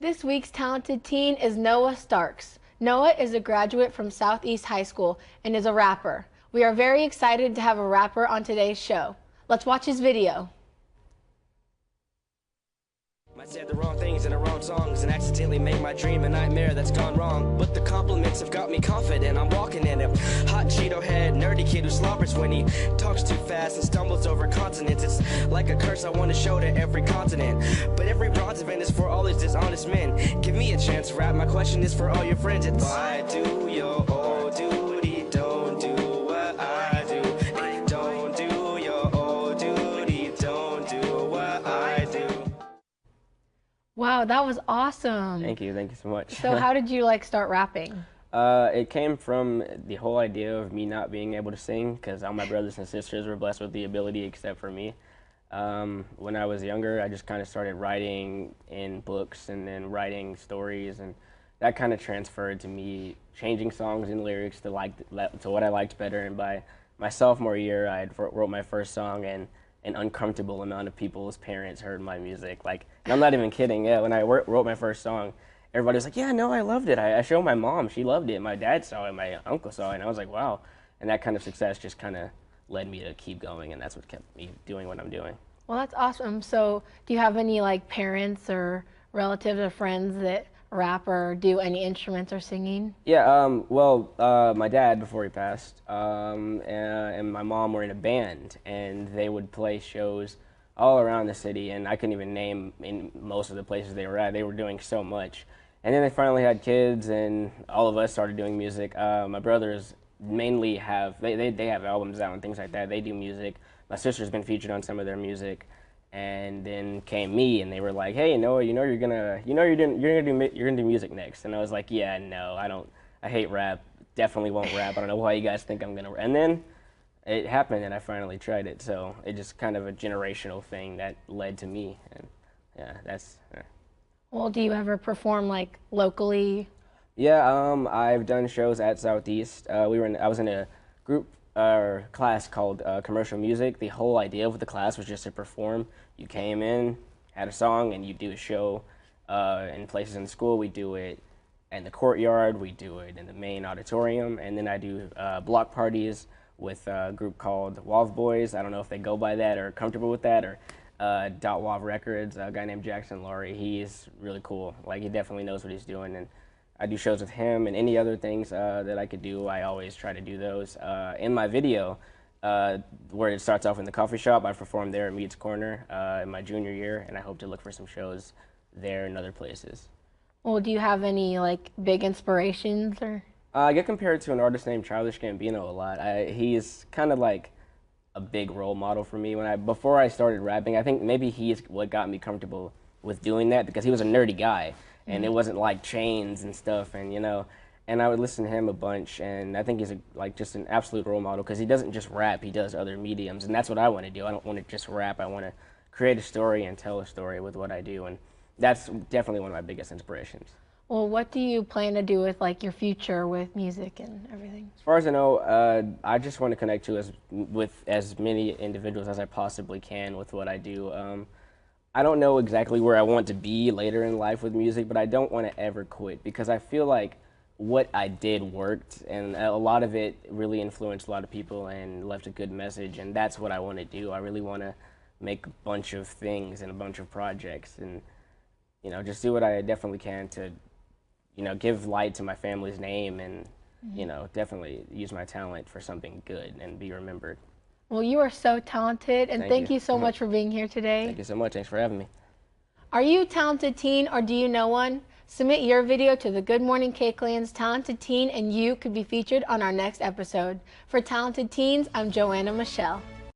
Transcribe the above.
This week's talented teen is Noah Starks. Noah is a graduate from Southeast High School and is a rapper. We are very excited to have a rapper on today's show. Let's watch his video. I said the wrong things in the wrong songs and accidentally made my dream a nightmare that's gone wrong. But the compliments have got me confident. I'm walking in a hot Cheeto head, nerdy kid who slobbers when he talks too fast and stumbles over consonants. It's like a curse I want to show to every continent. But every bronze event is for all these dishonest men. Give me a chance to rap. My question is for all your friends. It's why do your old duty, don't do what I do. Don't do your old duty, don't do what I do. Wow, that was awesome. Thank you so much. So how did you start rapping? It came from the whole idea of me not being able to sing, because all my brothers and sisters were blessed with the ability except for me. When I was younger, I just kind of started writing in books and then writing stories, and that kind of transferred to me changing songs and lyrics to what I liked better. And by my sophomore year, I wrote my first song, and an uncomfortable amount of people's parents heard my music. And I'm not even kidding. Yeah, when I wrote my first song, everybody was like, "Yeah, no, I loved it. I showed my mom. She loved it. My dad saw it. My uncle saw it." And I was like, "Wow." And that kind of success just kind of led me to keep going, and that's what kept me doing what I'm doing. Well, that's awesome. So do you have any parents or relatives or friends that rap or do any instruments or singing? Yeah, my dad, before he passed, and my mom were in a band, and they would play shows all around the city, and I couldn't even name in most of the places they were at. They were doing so much. And then they finally had kids, and all of us started doing music. My brothers mainly have, they have albums out and things like that. They do music. My sister's been featured on some of their music. And then came me, and they were like, "Hey, Noah, you're gonna do music next." And I was like, "Yeah, no, I hate rap. Definitely won't rap. I don't know why you guys think I'm gonna." And then it happened, and I finally tried it. So it just kind of a generational thing that led to me, and yeah, that's. Well, do you ever perform locally? Yeah, I've done shows at Southeast. I was in a group class called commercial music. The whole idea of the class was just to perform. You came in, had a song, and you do a show. In places in school, we do it in the courtyard, we do it in the main auditorium, and then I do block parties with a group called Wav Boys. I don't know if they go by that or are comfortable with that, or Dot Wav Records, a guy named Jackson Laurie. He's really cool. He definitely knows what he's doing, and I do shows with him, and any other things that I could do, I always try to do those. In my video, where it starts off in the coffee shop, I performed there at Mead's Corner in my junior year, and I hope to look for some shows there and other places. Well, do you have any big inspirations or? I get compared to an artist named Childish Gambino a lot. He's kind of like a big role model for me. Before I started rapping, I think maybe he's what got me comfortable with doing that, because he was a nerdy guy. And it wasn't like chains and stuff, and and I would listen to him a bunch, and I think he's just an absolute role model, because he doesn't just rap, he does other mediums, and that's what I want to do. I don't want to just rap, I want to create a story and tell a story with what I do, and that's definitely one of my biggest inspirations. Well, what do you plan to do with your future with music and everything? As far as I know, I just want to connect with as many individuals as I possibly can with what I do. I don't know exactly where I want to be later in life with music, but I don't want to ever quit, because I feel like what I did worked, and a lot of it really influenced a lot of people and left a good message, and that's what I want to do. I really want to make a bunch of things and a bunch of projects, and just do what I definitely can to give light to my family's name, and definitely use my talent for something good and be remembered. Well, you are so talented, and thank you so much for being here today. Thank you so much. Thanks for having me. Are you a talented teen, or do you know one? Submit your video to the Good Morning KAKETV's Talented Teen, and you could be featured on our next episode. For Talented Teens, I'm Joanna Michelle.